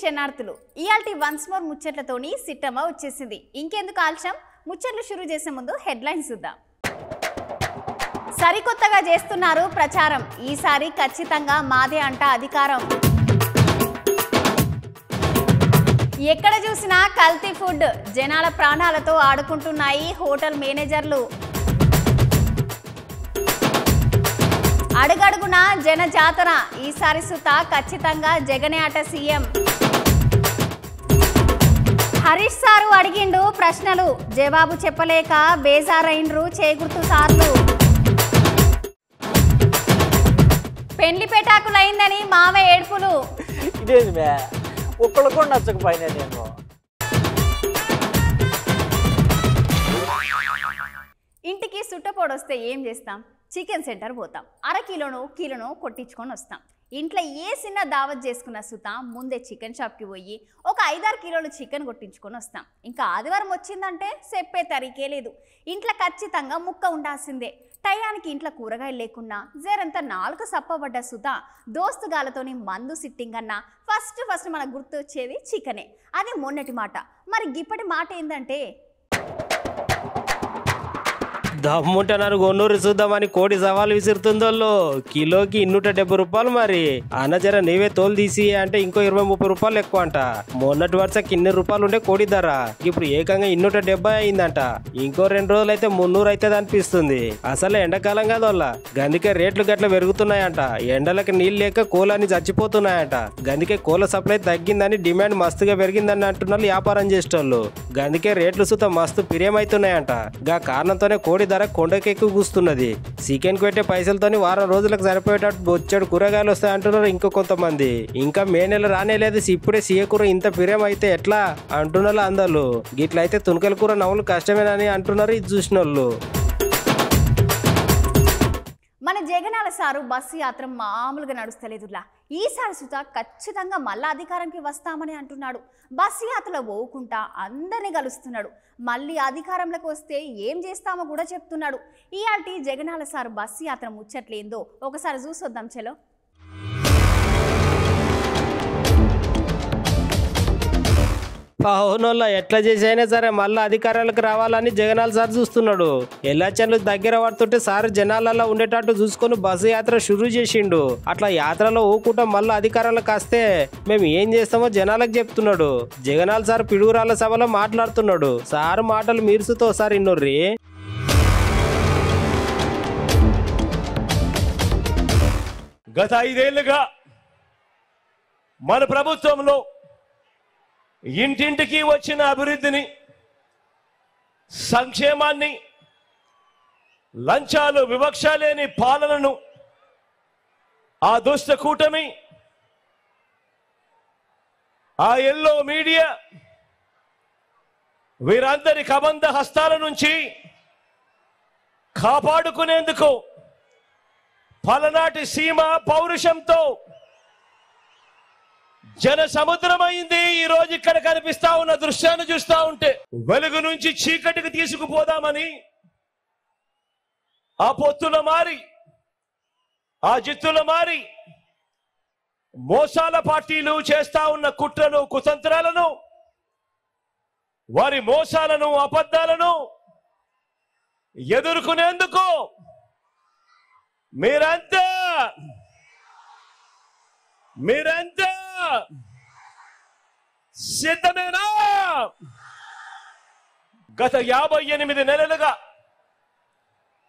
శనార్థులు ఇయాల్టి once more ముచ్చట్లతోని Sittamma వచ్చేసింది. ఇంకెందుకు ఆలస్యం, ముచ్చట్లు షురూ చేసే ముందు హెడ్లైన్స్ చూద్దాం. సరికొత్తగా చేస్తున్నారు ప్రచారం, ఈసారి ఖచ్చితంగా మాదే అంట అధికారం. ఎక్కడ చూసినా కల్తీ ఫుడ్, జనాల ప్రాణాలతో ఆడుకుంటున్నాయి హోటల్ మేనేజర్లు. అడుగడుగున జన జాతర, ఈసారి సుత ఖచ్చితంగా జగనే అట సీఎం. హరీష్ సారు అడిగిండు ప్రశ్నలు, జవాబు చెప్పలేక బేజారైండ్రు చేగుర్తు సార్లు. పెండ్లి పెటాకులైందని మావ ఏడ్పులు. ఇంటికి సుట్టపోడొస్తే ఏం చేస్తాం? చికెన్ సెంటర్ పోతాం, కిలోనో కొట్టించుకొని వస్తాం. ఇంట్లో ఏ చిన్న దావత్ చేసుకున్న సుత ముందే చికెన్ షాప్కి పోయి ఒక 5-6 కిలోలు చికెన్ కొట్టించుకొని వస్తాం. ఇంకా ఆదివారం వచ్చిందంటే చెప్పే తరీకే లేదు, ఇంట్లో ఖచ్చితంగా ముక్క ఉండాల్సిందే. టయానికి ఇంట్లో కూరగాయలు లేకున్నా జరంత 4 సప్పబడ్డ సుత దోస్తుగాలతోని మందు సిట్టింగ్ అన్నా ఫస్ట్ మనకు గుర్తు వచ్చేది చికెనే. అది మొన్నటి మాట. మరి గిప్పటి మాట ఏంటంటే, దమ్ముంటున్నారు గొన్నూరు చూద్దామని కోడి సవాలు విసురుతుందో. కిలోకి 270 రూపాయలు. మరి అన్నజర నీవే తోలు తీసి అంటే ఇంకో 20-30 రూపాయలు ఎక్కువ అంట. మొన్నటి వరుసకి 200 రూపాయలు ఉండే కోడి ధర ఇప్పుడు ఏకంగా 270 అయిందంట. ఇంకో 2 రోజులు అయితే 300 అవుతుంది అనిపిస్తుంది. అసలు ఎండాకాలం కాదోళ్ళ, గందుకే రేట్లు గట్ల పెరుగుతున్నాయంట. ఎండలకి నీళ్ళు లేక కోళ్ళని చచ్చిపోతున్నాయంట. గందుకే కోళ్ళ సప్లై తగ్గిందని డిమాండ్ మస్తుగా పెరిగిందని అంటున్నారు వ్యాపారం చేసేటోళ్ళు. గందుకే రేట్లు సుత మస్తు పిరియమవుతున్నాయంట. గా కారణంతోనే కోడి ధర కొండకెక్కు కూస్తున్నది. చికెన్ పెట్టే పైసలతోని వారం రోజులకు సరిపోయేటట్టు బొచ్చాడు కూరగాయలు వస్తాయి అంటున్నారు ఇంకో కొంతమంది. ఇంకా మే నెల రానేలేదు, ఇప్పుడే సీయ కూర ఇంత పిరేం అయితే ఎట్లా అంటున్నారు అందరు. గిట్లయితే తునకల కూర నవ్వులు కష్టమేనని అంటున్నారు ఇది చూసిన వాళ్ళు. మన జగనాల సారు బస్సు యాత్ర మామూలుగా నడుస్తలేదులా. ఈసారి సుత ఖచ్చితంగా మళ్ళా అధికారానికి వస్తామని అంటున్నాడు. బస్సు యాత్రలో పోకుండా అందరినీ కలుస్తున్నాడు. మళ్ళీ అధికారంలోకి వస్తే ఏం చేస్తామో కూడా చెప్తున్నాడు. ఇయాల్టి జగనాల సారు బస్సు యాత్ర ముచ్చట్లేందో ఒకసారి చూసొద్దాం చలో. అవునోళ్ళ ఎట్లా చేసైనా సరే మళ్ళీ అధికారాలకు రావాలని జగనాల్ సార్ చూస్తున్నాడు. ఎలక్షన్లు దగ్గర పడుతుంటే సార్ జనాలలో ఉండేటట్టు చూసుకొని బస్సు యాత్ర షురూ చేసిండు. అట్లా యాత్రలో ఊకుంటా మళ్ళీ అధికారాలకు వస్తే మేము ఏం చేస్తామో జనాలకు చెప్తున్నాడు. జగనాల్ సార్ పిడుగురాళ్ళ సభలో మాట్లాడుతున్నాడు. సార్ మాటలు మీరుసుతో సార్ ఇన్నోర్రి. గత 5 ఏళ్లుగా మన ప్రభుత్వంలో ఇంటింటికి వచ్చిన అభివృద్ధిని, సంక్షేమాన్ని, లంచాలు వివక్ష లేని పాలనను ఆ దుష్ట కూటమి, ఆ ఎల్లో మీడియా వీరందరి కబంధ హస్తాల నుంచి కాపాడుకునేందుకు పలనాటి సీమ పౌరుషంతో జన సముద్రమైంది. ఈ రోజు ఇక్కడ కనిపిస్తా ఉన్న దృశ్యాన్ని చూస్తా ఉంటే వెలుగు నుంచి చీకటికి తీసుకుపోదామని ఆ పొత్తుల మారి, ఆ జిత్తుల మారి మోసాల పార్టీలు చేస్తా ఉన్న కుట్రలు, కుతంత్రాలను, వారి మోసాలను, అబద్ధాలను ఎదుర్కొనేందుకు మీరంతా సిద్ధమేనా? గత 58 నెలలుగా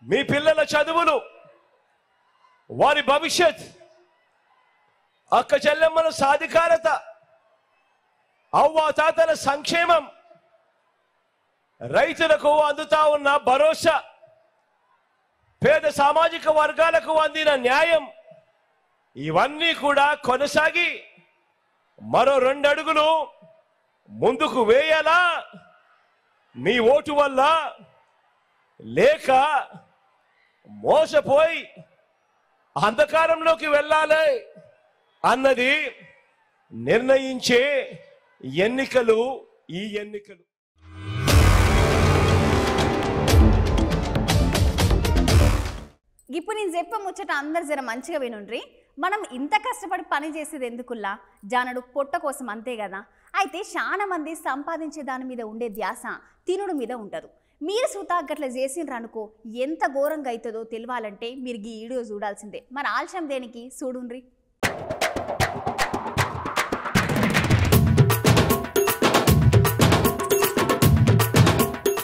మీ పిల్లల చదువులు, వారి భవిష్యత్, అక్క చెల్లెమ్మల సాధికారత, అవ్వాతాతల సంక్షేమం, రైతులకు అందుతా ఉన్న భరోసా, పేద సామాజిక వర్గాలకు అందిన న్యాయం, ఇవన్నీ కూడా కొనసాగి మరో 2 అడుగులు ముందుకు వేయాలా? మీ ఓటు వల్ల లేక మోసపోయి అంధకారంలోకి వెళ్ళాలి అన్నది నిర్ణయించే ఎన్నికలు ఈ ఎన్నికలు. ఇప్పుడు నేను చెప్పే ముచ్చట అందరు జర మంచిగా వినుండ్రి. మనం ఇంత కష్టపడి పని చేసేది ఎందుకుల్లా? జానడు పొట్ట కోసం అంతే కదా. అయితే చాలా మంది సంపాదించే దాని మీద ఉండే ధ్యాస తినుడు మీద ఉండదు. మీరు సూతా గట్ల చేసిండ్రు అనుకో ఎంత ఘోరంగా అవుతుందో తెలియాలంటే మీరు ఈ వీడియో చూడాల్సిందే. మరి ఆలస్యం దేనికి, చూడుండ్రి.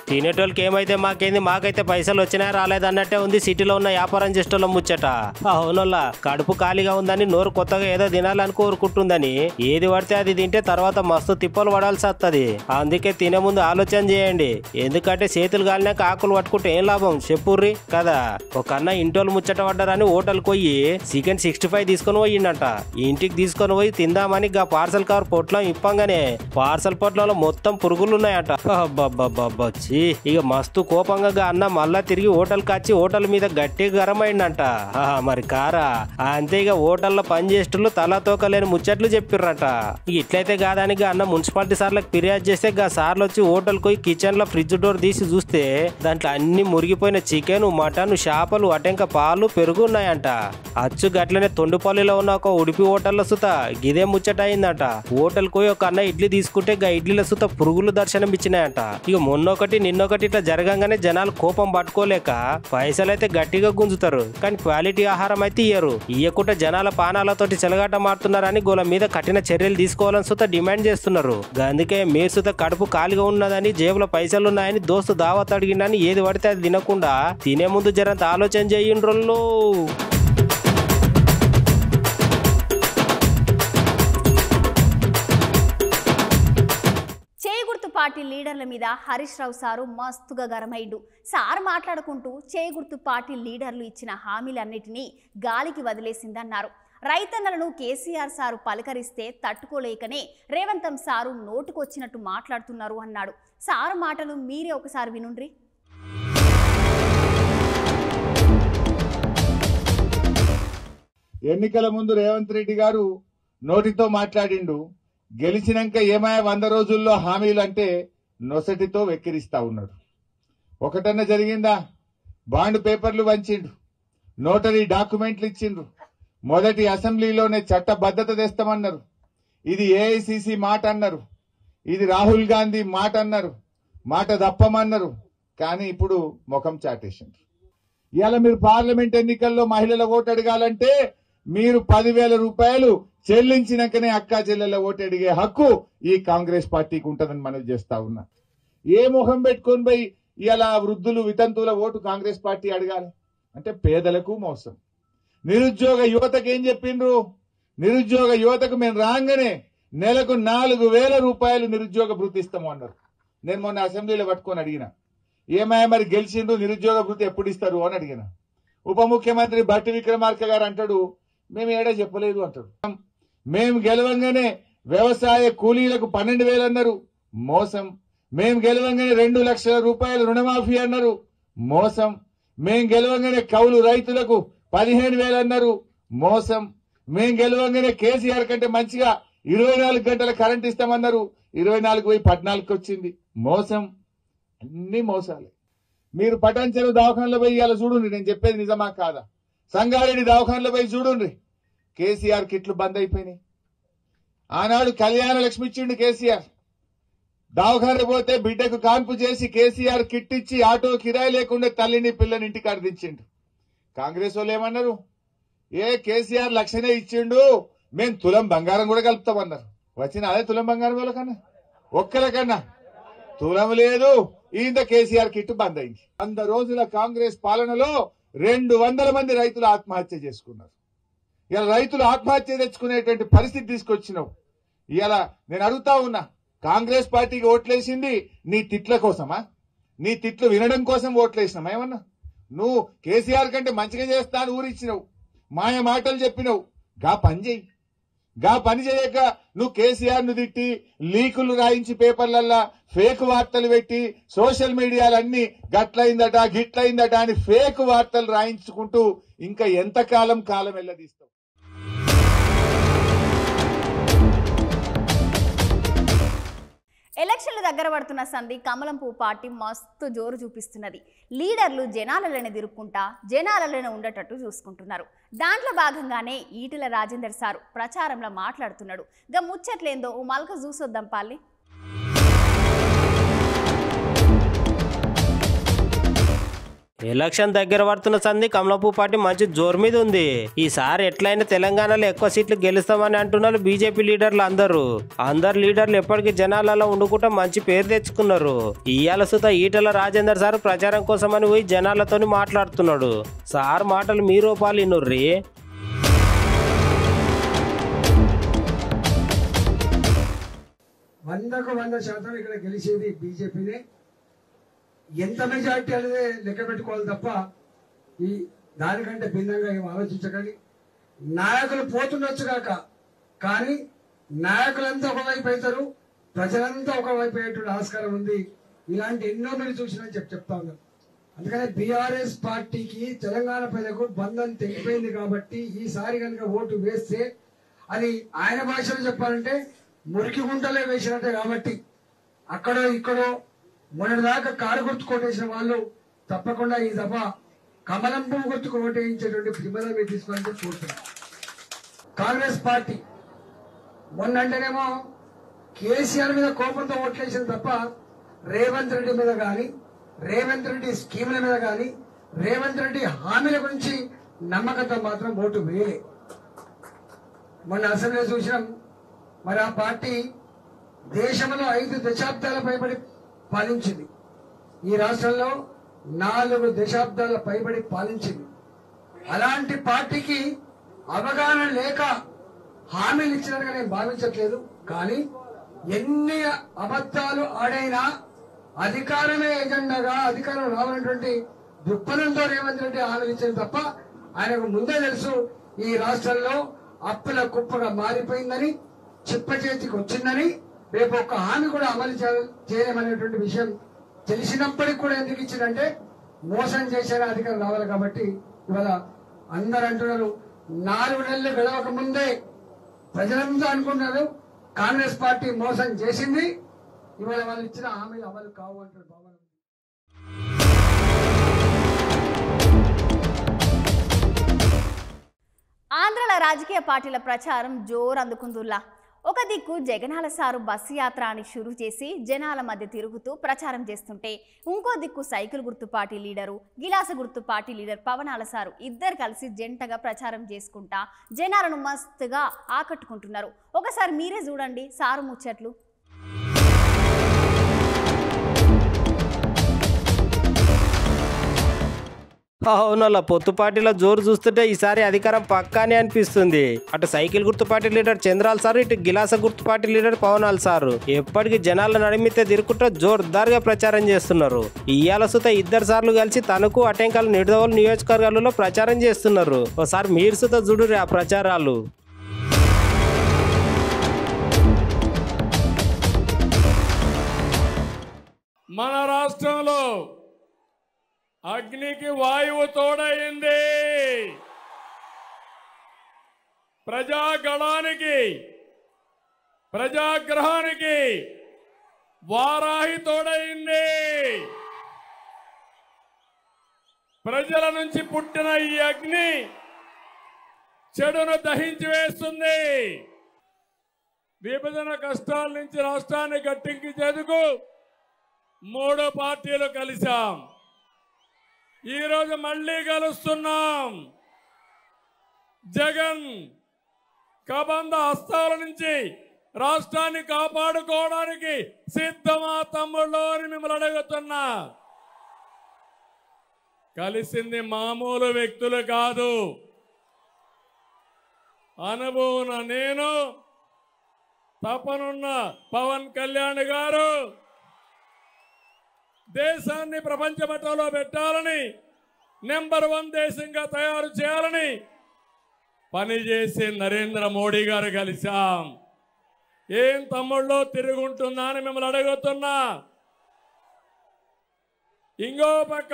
తినేటోళ్ళకి ఏమైతే మాకేంది, మాకైతే పైసలు వచ్చినా రాలేదన్నట్టే ఉంది సిటీలో ఉన్న వ్యాపారం చేసేటోళ్ళ ముచ్చట. అవునోళ్ళ కడుపు ఖాళీగా ఉందని నోరు కొత్తగా ఏదో తినాలని కోరుకుంటుందని ఏది పడితే అది తింటే తర్వాత మస్తు తిప్పలు పడాల్సి వస్తుంది. అందుకే తినే ముందు ఆలోచన చేయండి. ఎందుకంటే చేతులు కాలినాక ఆకులు పట్టుకుంటే ఏం లాభం చెప్పుర్రి కదా. ఒక అన్న ఇంటోళ్ళు ముచ్చట పడ్డారని హోటల్కి పోయి చికెన్ 65 తీసుకొని పోయిండట. ఇంటికి తీసుకొని పోయి తిందామని గా పార్సల్ కవర్ పొట్లో ఇప్పంగానే పార్సల్ పొట్లలో మొత్తం పురుగులున్నాయట. అబ్బబ్బబ్బచ్చి ఇక మస్తు కోపంగా అన్న మళ్ళా తిరిగి హోటల్ వచ్చి హోటల్ మీద గట్టిగా గరం అయిందంట. మరి కారా అంతే. ఇక హోటల్లో పనిచేసేటోళ్ళు తలా తోకలేని ముచ్చట్లు చెప్పిర్రట. ఇట్లయితే కాదానికి అన్న మున్సిపాలిటీ సార్లకు ఫిర్యాదు చేస్తే గా సార్లు వచ్చి హోటల్ పోయి కిచెన్ లో ఫ్రిడ్జ్ డోర్ తీసి చూస్తే దాంట్లో అన్ని మురిగిపోయిన చికెన్, మటన్, చేపలు, అటెంక పాలు, పెరుగు ఉన్నాయంట. అచ్చు గట్లనే తొండుపల్లిలో ఉన్న ఒక ఉడిపి హోటల్లో సుత గిదే ముచ్చట అయిందంట. హోటల్ పోయి ఒక అన్న ఇడ్లీ తీసుకుంటే గా ఇడ్లీల సుత పురుగులు దర్శనం ఇచ్చినాయంట. ఇక మొన్నొకటి నిన్నొకటి ఇట్లా జరగంగానే జనాలు కోపం పట్టుకోలేక పైసలైతే గట్టిగా గుంజుతారు, కానీ క్వాలిటీ ఆహారం అయితే ఇయ్యరు. ఇయ్యకుండా జనాల పానాలతోటి చెలగాట మారుతున్నారని గోల మీద కఠిన చర్యలు తీసుకోవాలని సుత డిమాండ్ చేస్తున్నారు. అందుకే మీరు సుత కడుపు ఖాళీగా ఉన్నదని, జేబులో పైసలు ఉన్నాయని దోస్తు దావత్ అడిగిందని ఏది పడితే అది తినకుండా తినే ముందు జరంత ఆలోచన చేయండ్రోళ్ళు. పార్టీ లీడర్ల మీద హరీష్ రావు సారు మస్తుగా గరమైండు. సార్ మాట్లాడుకుంటూ చేగుర్తు పార్టీ లీడర్లు ఇచ్చిన హామీలన్నిటినీ గాలికి వదిలేసిందన్నారు. రైతన్నలను కేసీఆర్ సారు పలకరిస్తే తట్టుకోలేకనే రేవంతం సారు నోటుకొచ్చినట్టు మాట్లాడుతున్నారు అన్నాడు. సారు మాటలు మీరే ఒకసారి వినుండ్రి. ఎన్నికల ముందు రేవంత్ రెడ్డి గారు నోటితో మాట్లాడిండు, గెలిచినాక ఏమాయ 100 రోజుల్లో హామీలు అంటే నొసటితో వెక్కిరిస్తా ఉన్నాడు. ఒకటన్నా జరిగిందా? బాండ్ పేపర్లు వంచిండు, నోటరీ డాక్యుమెంట్లు ఇచ్చిండ్రు, మొదటి అసెంబ్లీలోనే చట్టబద్ధత తెస్తామన్నారు. ఇది ఏఐసిసి మాట అన్నారు, ఇది రాహుల్ గాంధీ మాట అన్నారు, మాట తప్పమన్నారు. కానీ ఇప్పుడు ముఖం చాటేసిండ్రు. ఇవాళ మీరు పార్లమెంట్ ఎన్నికల్లో మహిళల ఓటు అడగాలంటే మీరు 10,000 రూపాయలు చెల్లించినాకనే అక్కా చెల్లెల ఓటు అడిగే హక్కు ఈ కాంగ్రెస్ పార్టీకి ఉంటుందని మనం చేస్తా ఉన్నా. ఏ ముఖం పెట్టుకొని పోయి ఇలా వృద్ధులు వితంతువుల ఓటు కాంగ్రెస్ పార్టీ అడగాలి అంటే పేదలకు మోసం. నిరుద్యోగ యువతకు ఏం చెప్పిండ్రు? నిరుద్యోగ యువతకు మేము రాగానే నెలకు 4,000 రూపాయలు నిరుద్యోగ భృతి ఇస్తాము అన్నారు. నేను మొన్న అసెంబ్లీలో పట్టుకొని అడిగిన, ఏమాయ మరి గెలిచిండ్రు, నిరుద్యోగ భృతి ఎప్పుడు ఇస్తారు అని అడిగిన. ఉప ముఖ్యమంత్రి భట్టి విక్రమార్క గారు అంటాడు, మేము ఏడా చెప్పలేదు అంటాడు. మేము గెలవంగానే వ్యవసాయ కూలీలకు 12,000 అన్నారు, మోసం. మేము గెలవంగానే 2 లక్షల రూపాయలు రుణమాఫీ అన్నారు, మోసం. మేము గెలవంగానే కౌలు రైతులకు 15,000 అన్నారు, మోసం. మేము గెలవంగానే కేసీఆర్ కంటే మంచిగా 24 గంటల కరెంట్ ఇస్తామన్నారు, 24 పోయి 14కి వచ్చింది, మోసం. అన్ని మోసాలే. మీరు పటాన్చెరు దవాఖానలో పోయి ఇవాళ చూడండి, నేను చెప్పేది నిజమా కాదా? సంగారెడ్డి దవాఖానలో పోయి చూడండి, కేసీఆర్ కిట్లు బంద్ అయిపోయినాయి. ఆనాడు కళ్యాణ లక్ష్మి ఇచ్చిండు కేసీఆర్. దవాఖాన పోతే బిడ్డకు కాన్పు చేసి కేసీఆర్ కిట్ ఇచ్చి ఆటో కిరాయి లేకుండా తల్లిని పిల్లని ఇంటికి అర్థించిండు. కాంగ్రెస్ వాళ్ళు ఏమన్నారు? కేసీఆర్ లక్షనే ఇచ్చిండు, మేము తులం బంగారం కూడా కలుపుతామన్నారు. వచ్చిన అదే తులం బంగారం వాళ్ళకన్నా ఒక్కరికన్నా తులం లేదు. ఇంత కేసీఆర్ కిట్ బంద్ అయింది. 100 రోజుల కాంగ్రెస్ పాలనలో 200 మంది రైతులు ఆత్మహత్య చేసుకున్నారు. ఇలా రైతులు ఆత్మహత్య తెచ్చుకునేటువంటి పరిస్థితి తీసుకొచ్చినావు. ఇలా నేను అడుగుతా ఉన్నా, కాంగ్రెస్ పార్టీకి ఓట్లేసింది నీ తిట్ల కోసమా? నీ తిట్లు వినడం కోసం ఓట్లేసినామా? ఏమన్నా నువ్వు కేసీఆర్ కంటే మంచిగా చేస్తా అని ఊరిచ్చినావు, మాయ మాటలు చెప్పినావు. గా పని చెయ్యి. గా పని చేయక నువ్వు కేసీఆర్ ను తిట్టి లీకులు రాయించి పేపర్లల్లా ఫేక్ వార్తలు పెట్టి సోషల్ మీడియాలన్నీ గట్లయిందట గిట్లయిందట అని ఫేక్ వార్తలు రాయించుకుంటూ ఇంకా ఎంతకాలం కాలం వెళ్ళదీస్తావు? ఎలక్షన్లు దగ్గర పడుతున్న సంధి కమలం పువ్వు పార్టీ మస్తు జోరు చూపిస్తున్నది. లీడర్లు జనాలలోనే తిరుక్కుంటా జనాలలోనే ఉండేటట్టు చూసుకుంటున్నారు. దాంట్లో భాగంగానే ఈటెల రాజేందర్ సారు ప్రచారంలో మాట్లాడుతున్నాడు. గా ముచ్చట్లేందో ఓ మల్క చూసొద్దాం పాలి. ఎలక్షన్ దగ్గర పడుతున్న సంది కమలాపూ పార్టీ మంచి జోరు మీద ఉంది. ఈసారి ఎట్లయినా తెలంగాణలో ఎక్కువ సీట్లు గెలుస్తామని అంటున్నారు బీజేపీ లీడర్లు అందరు లీడర్లు ఎప్పటికీ జనాలలో ఉండుకుంటా మంచి పేరు తెచ్చుకున్నారు. ఇయాల సుత ఈటెల రాజేందర్ సార్ ప్రచారం కోసమని పోయి జనాలతో మాట్లాడుతున్నాడు. సార్ మాటలు మీరు పాలినుర్రి. 100% ఇక్కడ గెలిచేది బీజేపీనే. ఎంత మెజార్టీ అనేది లెక్క పెట్టుకోవాలి తప్ప ఈ దానికంటే భిన్నంగా ఏం ఆలోచించకండి. నాయకులు పోతుండొచ్చు కాక, కానీ నాయకులంతా ఒకవైపు అవుతారు, ప్రజలంతా ఒకవైపు అయ్యేటువంటి ఆస్కారం ఉంది. ఇలాంటి ఎన్నో మీరు చూసినా చెప్తా ఉన్నారు. అందుకని బీఆర్ఎస్ పార్టీకి తెలంగాణ ప్రజలకు బంధం తెగిపోయింది కాబట్టి ఈసారి కనుక ఓటు వేస్తే అది ఆయన భాషలో చెప్పాలంటే మురికి గుంటలే వేసినట్టే. కాబట్టి అక్కడో ఇక్కడో మొన్నటిదాకా కారు గుర్తు కొట్టేసిన వాళ్ళు తప్పకుండా ఈ దఫా కమలం పువ్వు గుర్తుకు ఓటేయించేటువంటి ప్రిమదం మీరు తీసుకోవాలని కోరుతున్నారు. కాంగ్రెస్ పార్టీ మొన్నంటేనేమో కేసీఆర్ మీద కోపంతో ఓట్లేసిన తప్ప రేవంత్ రెడ్డి మీద కానీ, రేవంత్ రెడ్డి స్కీముల మీద కానీ, రేవంత్ రెడ్డి హామీల గురించి నమ్మకంతో మాత్రం ఓటు వేయలే. మొన్న అసెంబ్లీ చూసినాం. మరి ఆ పార్టీ దేశంలో 5 దశాబ్దాల పైబడి పాలించింది. ఈ రాష్ట్రంలో 4 దశాబ్దాల పైబడి పాలించింది. అలాంటి పార్టీకి అవగాహన లేక హామీలు ఇచ్చినట్టుగా నేను భావించట్లేదు. కానీ ఎన్ని అబద్ధాలు ఆడైనా అధికారమే ఎజెండాగా అధికారం రావాలన్నటువంటి దృక్పథంతో రేవంత్ రెడ్డి హామీలు ఇచ్చింది తప్ప ఆయనకు ముందే తెలుసు ఈ రాష్ట్రంలో అప్పుల కుప్పగా మారిపోయిందని, చిప్ప చేతికి వచ్చిందని, రేపు ఒక్క హామీ కూడా అమలు చేయలేమనేటువంటి విషయం తెలిసినప్పటికీ కూడా ఎందుకు ఇచ్చిందంటే మోసం చేసేలా అధికారం రావాలి కాబట్టి. ఇవాళ అందరు అంటున్నారు 4 నెలలు గడవక ముందే ప్రజలంతా అనుకుంటున్నారు కాంగ్రెస్ పార్టీ మోసం చేసింది, ఇవాళ వాళ్ళు ఇచ్చిన హామీలు అమలు కావు అంటారు భావన. ఆంధ్రాల రాజకీయ పార్టీల ప్రచారం జోరు అందుకుందుల్లా. ఒక దిక్కు జగనాల సారు బస్సు యాత్ర అని షురూ చేసి జనాల మధ్య తిరుగుతూ ప్రచారం చేస్తుంటే, ఇంకో దిక్కు సైకిల్ గుర్తు పార్టీ లీడరు, గిలాస గుర్తు పార్టీ లీడర్ పవనాల సారు ఇద్దరు కలిసి జంటగా ప్రచారం చేసుకుంటా జనాలను మస్తుగా ఆకట్టుకుంటున్నారు. ఒకసారి మీరే చూడండి సారు ముచ్చట్లు. అవునలా పొత్తు పార్టీల జోరు చూస్తుంటే ఈసారి అధికారం పక్కానే అనిపిస్తుంది. అటు సైకిల్ గుర్తు పార్టీ లీడర్ చంద్రాల్ సారు, ఇటు గిలాస గుర్తు పార్టీ లీడర్ పవనాల్ సారు ఎప్పటికీ జనాల నడిమితే తిరుగుకుంటూ జోర్దార్గా ప్రచారం చేస్తున్నారు. ఇయ్యాల సుత ఇద్దరు సార్లు కలిసి తణుకు, అటెంకల్, నిడదవోలు నియోజకవర్గాలలో ప్రచారం చేస్తున్నారు. ఒకసారి మీరు సుత చూడుర్రి ఆ ప్రచారాలు. మన రాష్ట్రంలో అగ్నికి వాయువు తోడైంది, ప్రజాగళానికి ప్రజాగ్రహానికి వారాహి తోడైంది. ప్రజల నుంచి పుట్టిన ఈ అగ్ని చెడును దహించి వేస్తుంది. విభజన కష్టాల నుంచి రాష్ట్రాన్ని గట్టెక్కించేందుకు 3 పార్టీలు కలిశాం. ఈరోజు మళ్ళీ కలుస్తున్నాం. జగన్ కబంధ హస్తాల నుంచి రాష్ట్రాన్ని కాపాడుకోవడానికి సిద్ధమా తమ్ముళ్ళు అని మిమ్మల్ని అడుగుతున్నా. కలిసింది మామూలు వ్యక్తులు కాదు. అనుభవం నేను, తపనున్న పవన్ కళ్యాణ్ గారు, దేశాన్ని ప్రపంచ మట్టంలో పెట్టాలని, నెంబర్ 1 దేశంగా తయారు చేయాలని పనిచేసి నరేంద్ర మోడీ గారు కలిశాం. ఏం తమ్ముళ్ళు తిరుగుంటుందా అని మిమ్మల్ని అడుగుతున్నా. ఇంకో పక్క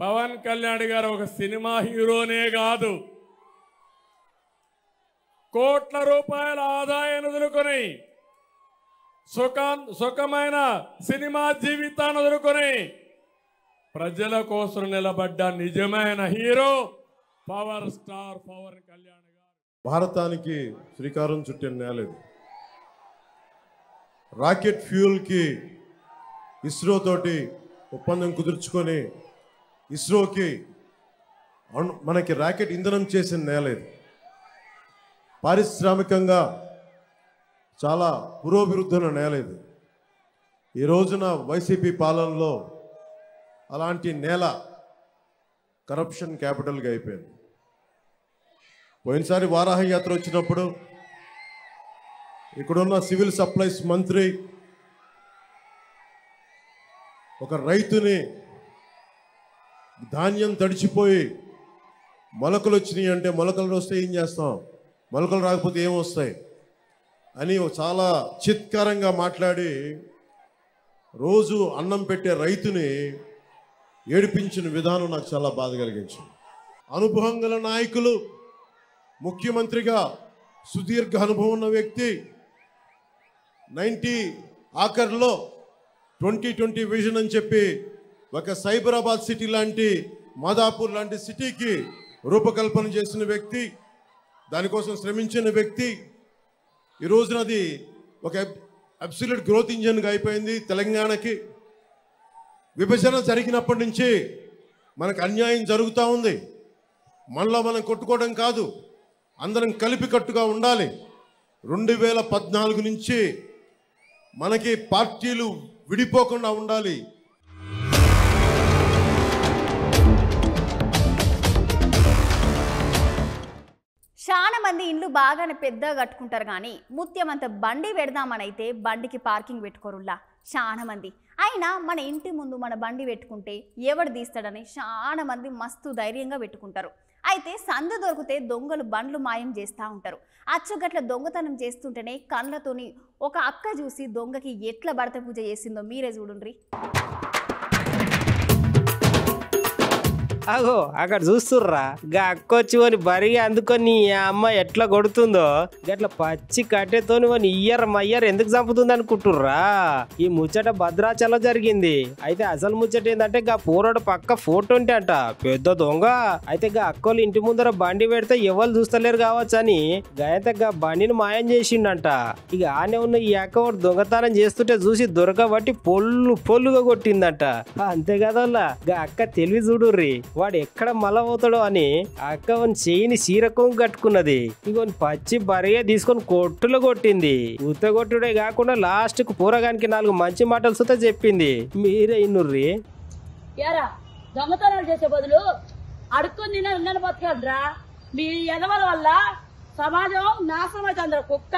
పవన్ కళ్యాణ్ గారు ఒక సినిమా హీరోనే కాదు, కోట్ల రూపాయల ఆదాయాన్ని వదులుకొని సుఖమైన సినిమా జీవితాన్ని వదులుకొని ప్రజల కోసం నిలబడ్డ నిజమైన hero power star Pawan Kalyan garu. భారతానికి శ్రీకారం చుట్టిన నేలేదు. రాకెట్ ఫ్యూయల్కి ఇస్రో తోటి ఒప్పందం కుదుర్చుకొని ఇస్రోకి మనకి రాకెట్ ఇంధనం చేసిన నేలేదు. పారిశ్రామికంగా చాలా పురోభివృద్ధుల నేలేదు. ఈ రోజున వైసీపీ పాలనలో అలాంటి నేల కరప్షన్ క్యాపిటల్గా అయిపోయింది. పోయినసారి వారాహ యాత్ర వచ్చినప్పుడు ఇక్కడున్న సివిల్ సప్లైస్ మంత్రి ఒక రైతుని ధాన్యం తడిచిపోయి మొలకలు వచ్చినాయి అంటే మొలకలు వస్తే ఏం చేస్తాం, మొలకలు రాకపోతే ఏమొస్తాయి అని చాలా చిత్కారంగా మాట్లాడి రోజు అన్నం పెట్టే రైతుని ఏడిపించిన విధానం నాకు చాలా బాధ కలిగించింది. అనుభవం గల నాయకులు, ముఖ్యమంత్రిగా సుదీర్ఘ అనుభవం ఉన్న వ్యక్తి 90 ఆఖర్లో 2020 విజన్ అని చెప్పి ఒక సైబరాబాద్ సిటీ లాంటి, మాదాపూర్ లాంటి సిటీకి రూపకల్పన చేసిన వ్యక్తి, దానికోసం శ్రమించిన వ్యక్తి. ఈ రోజున అది ఒక అబ్సల్యూట్ గ్రోత్ ఇంజన్గా అయిపోయింది తెలంగాణకి. విభజన జరిగినప్పటి నుంచి మనకు అన్యాయం జరుగుతూ ఉంది. మనలో మనం కొట్టుకోవడం కాదు, అందరం కలిపి కట్టుగా ఉండాలి. 2014 నుంచి మనకి పార్టీలు విడిపోకుండా ఉండాలి. చాలా మంది ఇండ్లు బాగానే పెద్దగా కట్టుకుంటారు కానీ ముత్యమంత బండి పెడదామని అయితే బండికి పార్కింగ్ పెట్టుకోరుల్లా చాలా మంది. అయినా మన ఇంటి ముందు మన బండి పెట్టుకుంటే ఎవడు తీస్తాడని చాలా మంది మస్తు ధైర్యంగా పెట్టుకుంటారు. అయితే సందు దొరికితే దొంగలు బండ్లు మాయం చేస్తూ ఉంటారు. అచ్చుగట్ల దొంగతనం చేస్తుంటేనే కళ్ళతోని ఒక అక్క చూసి దొంగకి ఎట్లా భర్త పూజ చేసిందో మీరే చూడండి. అగో అక్కడ చూస్తుర్రా, గా అక్కొచ్చి అని బరిగా అందుకొని అమ్మ ఎట్లా కొడుతుందో గట్ల పచ్చి కట్టెతోని వని మయ్యర్ ఎందుకు చంపుతుంది అనుకుంటుర్రా. ఈ ముచ్చట భద్రాచలం జరిగింది. అయితే అసలు ముచ్చట ఏంటంటే గా పోరాడు పక్క ఫోటో ఉంటే అంట పెద్ద దొంగ. అయితే గా అక్కోళ్ళు ఇంటి ముందర బండి పెడితే ఎవరు చూస్తలేరు కావచ్చు అని గాయంత గా బండిని మాయం చేసిండంట. ఇక ఆనే ఉన్న ఈ అక్క దొంగతనం చేస్తుంటే చూసి దొరకబట్టి పొల్లుగా కొట్టిందంట. అంతే కదా గా అక్క తెలివి చూడుర్రి, వాడు ఎక్కడ మల పోతాడో అని అక్క చెయ్యిని సీరకం కట్టుకున్నది. ఇగోని పచ్చి బరిగా తీసుకొని కొట్టులో కొట్టింది. ఉత్త కొట్టుడే కాకుండా లాస్ట్ కు పూరగానికి 4 మంచి మాటలు సుతా చెప్పింది. మీరే ఇన్నుర్రి. దొంగతనాలు చేసే బదులు అడుక్కొని తిన్న బతకరా. మీ ఎదవల వల్ల సమాజం నాశనం అవుతుంది. కుక్క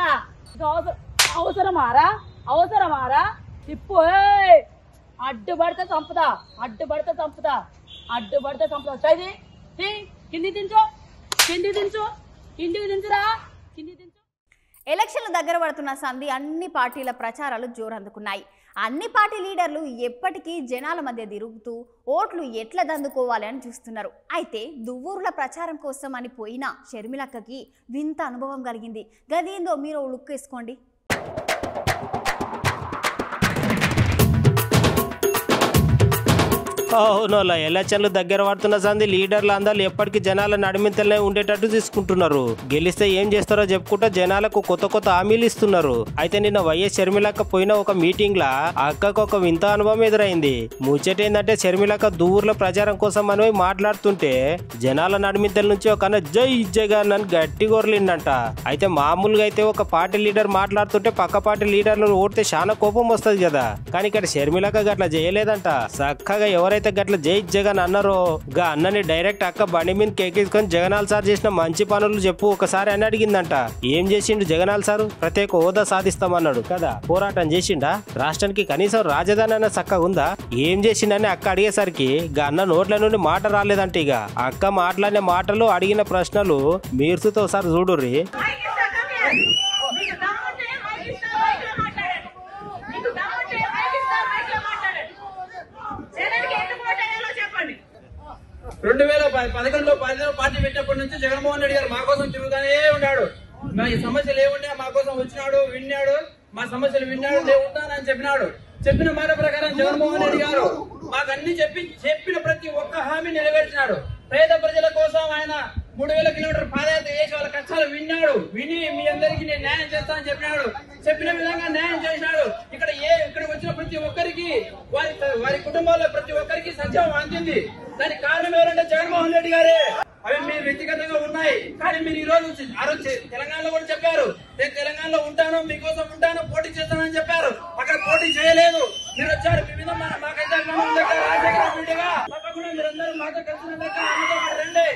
అవసరమారా ఇప్పు అడ్డుపడితే చంపుతా చైది కింది దించు ఇంటికి దించురా. ఎలక్షన్లు దగ్గర పడుతున్న సంధి అన్ని పార్టీల ప్రచారాలు జోరందుకున్నాయి. అన్ని పార్టీ లీడర్లు ఎప్పటికీ జనాల మధ్య తిరుగుతూ ఓట్లు ఎట్లా దందుకోవాలి అని చూస్తున్నారు. అయితే దువ్వూరుల ప్రచారం కోసం అని పోయిన షర్మిలక్కకి వింత అనుభవం కలిగింది. గదేందో మీరు లుక్ వేసుకోండి. అవునోలా, ఎలక్షన్లు దగ్గర పడుతున్న సంది లీడర్లు అందరూ ఎప్పటికీ జనాల నడిమింతలనే ఉండేటట్టు తీసుకుంటున్నారు. గెలిస్తే ఏం చేస్తారో చెప్పుకుంటా జనాలకు కొత్త హామీలు ఇస్తున్నారు. అయితే నిన్న వైఎస్ షర్మిలక్క పోయిన ఒక మీటింగ్ లా అక్కకు ఒక వింత అనుభవం ఎదురైంది. ముచ్చట ఏంటంటే షర్మిలక్క దువ్వూరులో ప్రచారం కోసం అని మాట్లాడుతుంటే జనాల నడిమింతల నుంచి ఒక జై జగన్ అని గట్టి గొర్లిండంట. అయితే మామూలుగా అయితే ఒక పార్టీ లీడర్ మాట్లాడుతుంటే పక్క పార్టీ లీడర్లు ఓడితే చాలా కోపం వస్తుంది కదా, కానీ ఇక్కడ షర్మిలక్క గట్లా చేయలేదంట. చక్కగా ఎవరైతే గట్ల జై జగన్ అన్నారో గా అన్నని డైరెక్ట్ అక్క బండి మీద కేకేసుకొని జగనాల్ సార్ చేసిన మంచి పనులు చెప్పు ఒకసారి అని అడిగిందంట. ఏం చేసిండు జగనాల్ సారు? ప్రత్యేక హోదా సాధిస్తామన్నాడు కదా, పోరాటం చేసిండా? రాష్ట్రానికి కనీసం రాజధాని అన్న చక్కగా ఉందా? ఏం చేసిండని అక్క అడిగేసరికి గా అన్న నోట్ల నుండి మాట రాలేదంట. ఇక అక్క మాట్లాడిన మాటలు అడిగిన ప్రశ్నలు మీరుతో ఒకసారి చూడుర్రి. 2011లో పార్టీ పెట్టినప్పటి నుంచి జగన్మోహన్ రెడ్డి గారు మా కోసం తిరుగుతూనే ఉన్నాడు. మా సమస్యలు ఏముంటే మా కోసం వచ్చినాడు, విన్నాడు, మా సమస్యలు విన్నాడు, నేను ఉంటానని చెప్పినాడు. చెప్పిన మాట ప్రకారం జగన్మోహన్ రెడ్డి గారు మాకు అన్ని చెప్పిన ప్రతి ఒక్క హామీ నెరవేర్చినాడు. పేద ప్రజల కోసం ఆయన 3000 కిలోమీటర్ పాదయాత్ర చేసి వాళ్ళ కష్టాలు విని మీ అందరికీ నేను న్యాయం చేస్తానని చెప్పినాడు. చెప్పిన విధంగా న్యాయం చేసినాడు. ఇక్కడికి వచ్చిన ప్రతి ఒక్కరికి వారి కుటుంబాల్లో ప్రతి ఒక్కరికి సంక్షేమం అందింది. దానికి కారణం ఎవరంటే జగన్మోహన్ రెడ్డి గారే. అవి మీరు వ్యక్తిగతంగా ఉన్నాయి, కానీ మీరు ఈ రోజు తెలంగాణలో కూడా చెప్పారు, నేను తెలంగాణలో ఉంటాను, మీకోసం ఉంటాను, పోటీ చేస్తానని చెప్పారు. అక్కడ పోటీ చేయలేదు, మీరు వచ్చారు. మీ మీద మాకైతే రాజశేఖర రెడ్డిగా తప్పకుండా మీరందరూ మాతో కలిసిన రండి.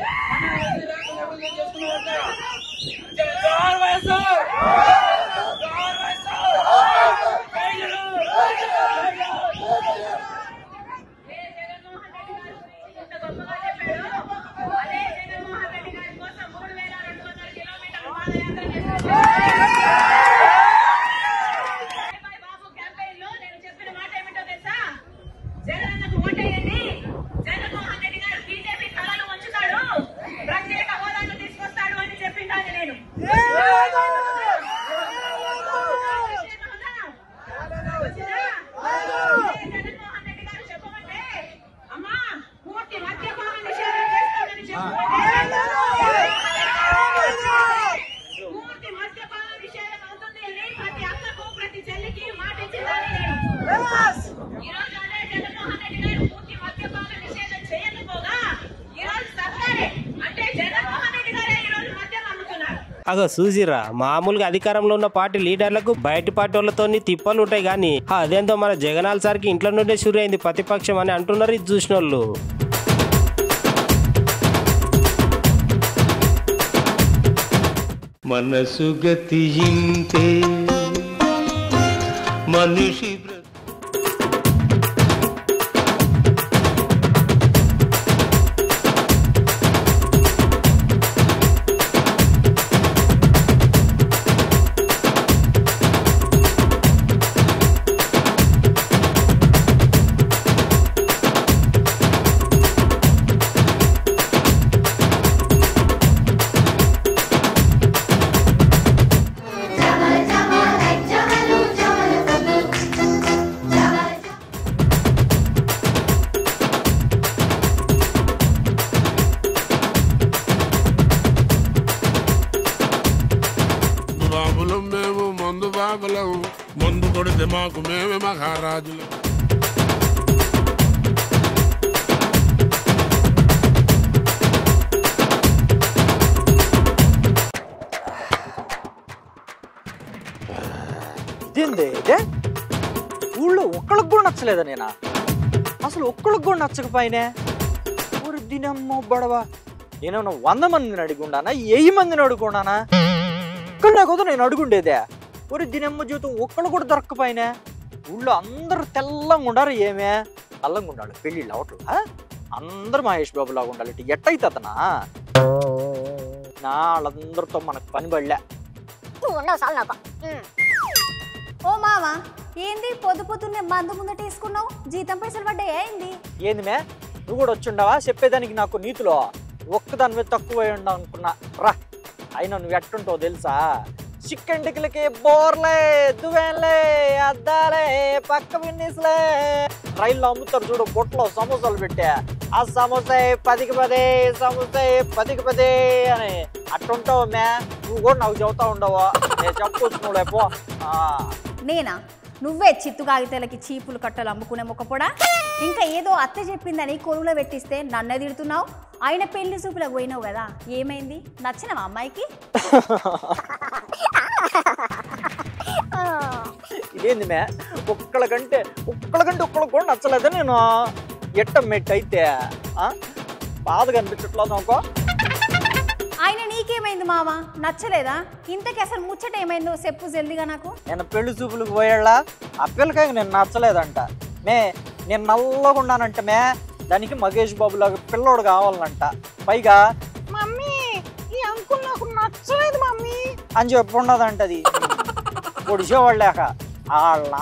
అగో చూసిరా, మామూలుగా అధికారంలో ఉన్న పార్టీ లీడర్లకు బయట పార్టీ వాళ్ళతో తిప్పలు ఉంటాయి కానీ అదేంతో మన జగనాల సార్కి ఇంట్లో నుండే షురు అయింది ప్రతిపక్షం అని అంటున్నారు ఇది చూసిన వాళ్ళు. మనసు గతి ఇంతే మనిషి మందు కొడితే మాకు మేమే మహారాజులు. ఇదేందే ఊళ్ళో ఒక్కళ్ళకి కూడా నచ్చలేదా? నేనా అసలు ఒక్కళ్ళకి కూడా నచ్చకపోయినా ఊరి దినమ్మో బడవా. నేనేమన్నా 100 మందిని అడుగుండానా 1000 మందిని అడుగుండానా? ఇక్కడ నాకోసం నేను అడుగుండేదే. ఊరి దినమ్మ జీవితం ఒక్కళ్ళు కూడా దొరక్కపోయినా ఊళ్ళో అందరూ తెల్లంగా ఉండారు. ఏమే తెల్లంగా ఉండాలి, పెళ్ళిళ్ళు అవట్లా అందరూ మహేష్ బాబు లాగా ఉండాలి. ఎట్టయితే అతనా నా వాళ్ళందరితో మనకు పని పడలే. ఓ మావా, ఏంది పొద్దున్నే మందు ముందట తీసుకున్నావు? జీతం పైసలు పడ్డాయి ఏంది? ఏంది మే నువ్వు కూడా వచ్చిండవా చెప్పేదానికి? నాకు నీతిలో ఒక్కదాని మీద తక్కువ ఉండవు అనుకున్నా రా. అయినా నువ్వు ఎట్టుంటావు తెలుసా? చికెన్ టిక్లకి బోర్లే, దువ్వేన్లే, అద్దాలే, పక్క విన్నీస్లే. రైల్లో అమ్ముతారు చూడు బొట్లో సమోసాలు పెట్టా. ఆ సమోసా 10కి 10, సమోసా 10కి 10 అని అట్టుంటావు మే. నువ్వు కూడా నాకు చెబుతా ఉండవా? నేను చెప్పొచ్చు నువ్వు లేపో. నేనా? నువ్వే చిత్తు కాగితాలకి చీపులు కట్టలు అమ్ముకునే మొక్కపోడా? ఇంకా ఏదో అత్త చెప్పిందని కొలువులో పెట్టిస్తే నన్నే తిడుతున్నావు. ఆయన పెళ్లి చూపులకు పోయినావు కదా, ఏమైంది? నచ్చినవా అమ్మాయికి? ఇదేంది మే ఒక్కళ్ళకంటే ఒక్కళ్ళకి కూడా నచ్చలేదా? నేను ఎట్ట మెట్ అయితే బాధ కనిపించట్లేదు నాకు. ఆయన నీకేమైంది మావా? నచ్చలేదా? ఇంతకీ అసలు ముచ్చట ఏమైందో చెప్పు జల్దిగా నాకు. నేను పెళ్లి చూపులకు పోయాళ్ళ ఆ పిల్లకాయకి నేను నచ్చలేదంట మే. నేను నల్లగా ఉన్నానంట మే, దానికి మహేష్ బాబు లాగా పిల్లోడు కావాలంట. పైగా మమ్మీ ఈ అంకుల్ నాకు నచ్చలేదు మమ్మీ అని చెప్పి ఉండదంటది. పొడిచేవాళ్ళాక వాళ్ళ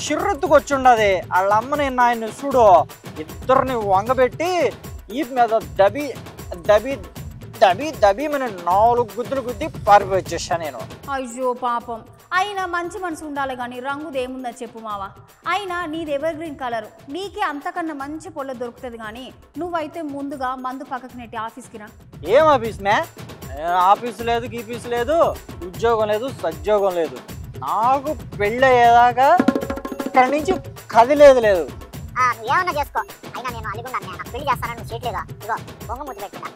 షిర్రెత్తుకు వచ్చి ఉండదు. వాళ్ళ అమ్మని ఆయన చూడు ఇద్దరిని వంగబెట్టి ఈ మీద దబి దబి దబి దబి మన 4 గుద్దులు గుద్ది పారిపోయి వచ్చేసా నేను. అయ్యో పాపం, అయినా మంచి మనసు ఉండాలి కానీ రంగుదేముందని చెప్పు మావా. అయినా నీది ఎవర్ గ్రీన్ కలర్, నీకే అంతకన్నా మంచి పొల్ల దొరుకుతుంది. కానీ నువ్వైతే ముందుగా మందు పక్కకు నెట్టి ఆఫీస్కి రా. ఏం ఆఫీస్ మే? ఆఫీస్ లేదు, గీఫీస్ లేదు, ఉద్యోగం లేదు, సద్యోగం లేదు. నాకు పెళ్ళి అయ్యేదాకా ఇక్కడి నుంచి కదిలేదు లేదు. ఏమన్నా చేసుకో, అయినా నేను అలిగుండా నాకు పెళ్లి చేస్తానని సీట్ లేదా? ఇగో బొంగ మూతి పెట్టుకుంటా.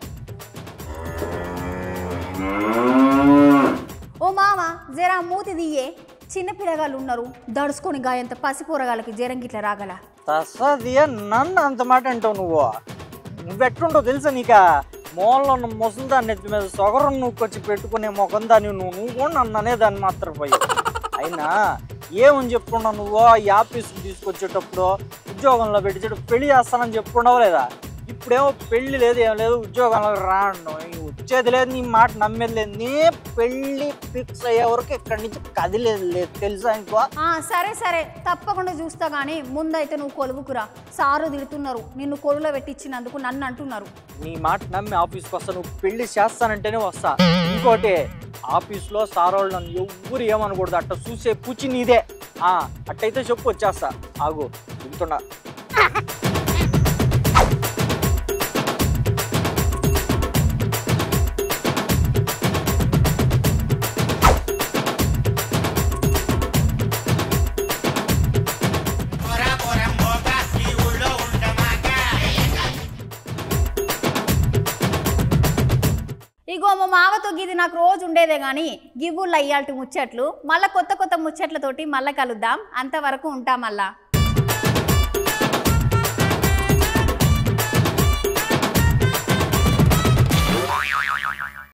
ఓ మామ జరా మూతి దియ్యే, చిన్న పిల్లగాళ్ళు ఉన్నారు, దడుచుకొని గాయంత పసిపోరగాళ్ళకి జ్వరం గిట్ల రాగల. తసదియా నన్ను అంత మాట అంటావు నువ్వెట్లుంటావు తెలుసా? నీకా మూలలో ఉన్న ముసలిదాన్ని నెత్తి మీద సొగరం నువ్వుకొచ్చి పెట్టుకునే ముఖం దాన్ని నువ్వు కూడా నన్ను అనేదాన్ని మాత్రం పోయి. అయినా ఏమని చెప్పుకున్నావు నువ్వు? ఈ ఆఫీస్కి తీసుకొచ్చేటప్పుడు ఉద్యోగంలో పెట్టేటప్పుడు పెళ్లి చేస్తానని చెప్పుకున్నావు లేదా? ఇప్పుడేమో పెళ్లి లేదు, ఏం లేదు, ఉద్యోగంలో రాను, వచ్చేది లేదు, నీ మాట నమ్మేది లేదు. నీ పెళ్లి ఫిక్స్ అయ్యే వరకు ఇక్కడి నుంచి కదిలేదు లేదు తెలుసా? ఇంకో సరే సరే తప్పకుండా చూస్తా. కానీ ముందైతే నువ్వు కొలువుకురా. సారు తిడుతున్నారు, నిన్ను కొలువులో పెట్టించినందుకు నన్ను అంటున్నారు. నీ మాట నమ్మి ఆఫీస్కి వస్తా, నువ్వు పెళ్లి చేస్తానంటేనే వస్తా. ఇంకోటి, ఆఫీస్లో సార్ వాళ్ళు నన్ను ఎవ్వరు ఏమనకూడదు, అట్ట చూసే పూచి నీదే. అట్టయితే చెప్పు, వచ్చేస్తా. ఆగు తింటున్నా. ఇగో మా మావతో గిది నాకు రోజు ఉండేదే కానీ గివ్వుళ్ళు అయ్యాల్టి ముచ్చట్లు. మళ్ళీ కొత్త కొత్త ముచ్చట్లతోటి మళ్ళీ కలుద్దాం. అంతవరకు ఉంటాం మళ్ళా.